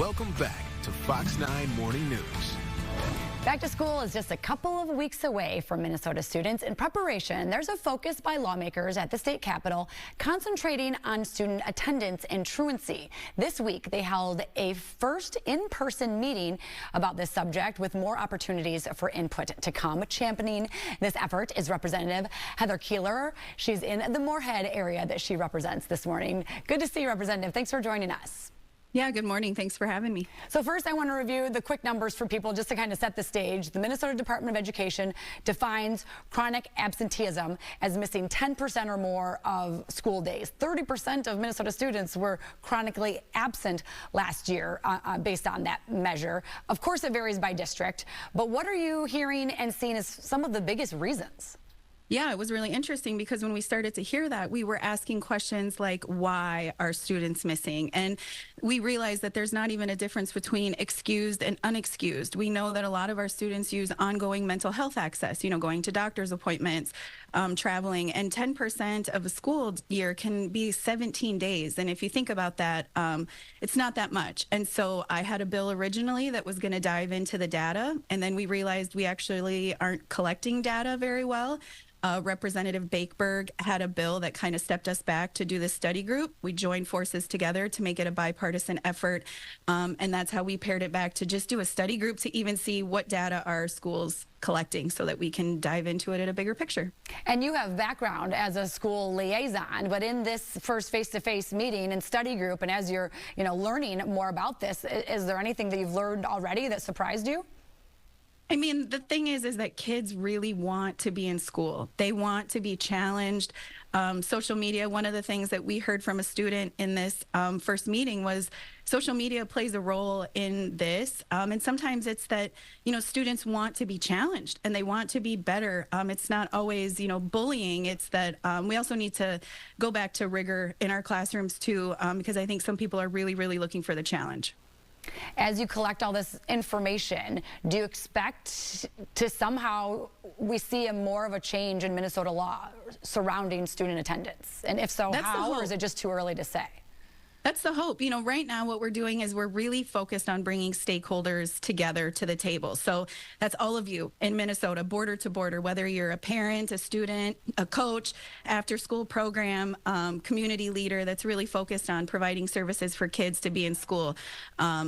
Welcome back to Fox 9 Morning News. Back to school is just a couple of weeks away for Minnesota students. In preparation, there's a focus by lawmakers at the state capitol concentrating on student attendance and truancy. This week, they held a first in-person meeting about this subject with more opportunities for input to come. Championing this effort is Representative Heather Keeler. She's in the Moorhead area that she represents this morning. Good to see you, Representative. Thanks for joining us. Yeah, good morning. Thanks for having me. So first, I want to review the quick numbers for people just to kind of set the stage. The Minnesota Department of Education defines chronic absenteeism as missing 10% or more of school days. 30% of Minnesota students were chronically absent last year based on that measure. Of course, it varies by district, but what are you hearing and seeing as some of the biggest reasons? Yeah, it was really interesting because when we started to hear that, we were asking questions like, why are students missing? And we realized that there's not even a difference between excused and unexcused. We know that a lot of our students use ongoing mental health access, going to doctor's appointments, traveling, and 10% of a school year can be 17 days. And if you think about that, it's not that much. And so I had a bill originally that was going to dive into the data, and then we realized we actually aren't collecting data very well. Representative Bakeberg had a bill that kind of stepped us back to do this study group. We joined forces together to make it a bipartisan effort, and that's how we paired it back to just do a study group to even see what data are schools collecting so that we can dive into it at a bigger picture. And you have background as a school liaison, but in this first face-to-face meeting and study group, and as you're learning more about this, is there anything that you've learned already that surprised you? I mean, the thing is that kids really want to be in school. They want to be challenged. Social media, one of the things that we heard from a student in this first meeting was social media plays a role in this. And sometimes it's that, students want to be challenged and they want to be better. It's not always, bullying. It's that we also need to go back to rigor in our classrooms too, because I think some people are really, really looking for the challenge. As you collect all this information, do you expect to somehow we see more of a change in Minnesota law surrounding student attendance? And if so, how, or is it just too early to say? That's the hope. Right now what we're doing is we're really focused on bringing stakeholders together to the table. So that's all of you in Minnesota, border to border, whether you're a parent, a student, a coach, after school program, community leader that's really focused on providing services for kids to be in school.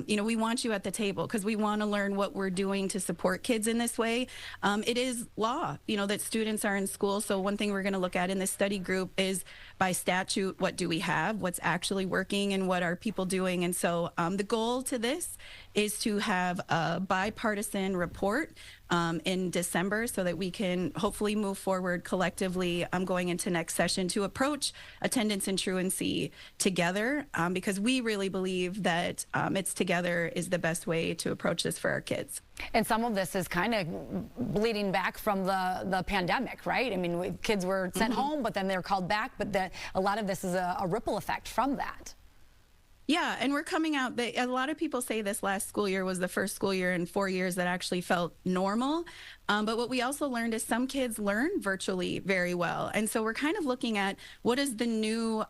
We want you at the table because we want to learn what we're doing to support kids in this way. It is law, that students are in school. So one thing we're going to look at in this study group is by statute, what do we have, what's actually working, and what are people doing. And so the goal to this is to have a bipartisan report in December so that we can hopefully move forward collectively going into next session to approach attendance and truancy together because we really believe that it's together is the best way to approach this for our kids. And some of this is kind of bleeding back from the pandemic, right? I mean, kids were sent home, but then they're called back, but a lot of this is a ripple effect from that. Yeah, and we're coming out, a lot of people say this last school year was the first school year in 4 years that actually felt normal. But what we also learned is some kids learn virtually very well. And so we're kind of looking at what is the new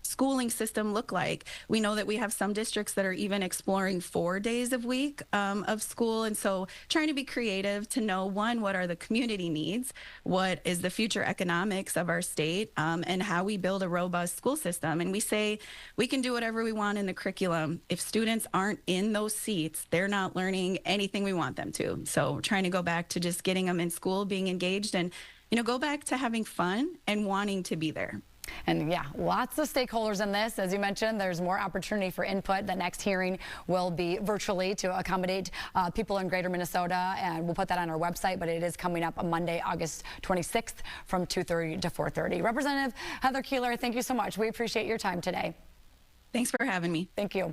schooling system look like. We know that we have some districts that are even exploring 4 days a week of school. And so trying to be creative to know, one, what are the community needs? What is the future economics of our state? And how we build a robust school system. And we say we can do whatever we want in the curriculum. If students aren't in those seats, they're not learning anything we want them to. So trying to go back to just getting them in school, being engaged, and go back to having fun and wanting to be there. And yeah, lots of stakeholders in this. As you mentioned, there's more opportunity for input. The next hearing will be virtually to accommodate people in greater Minnesota, and we'll put that on our website, but it is coming up on Monday, August 26th from 2:30 to 4:30. Representative Heather Keeler, thank you so much. We appreciate your time today. Thanks for having me. Thank you.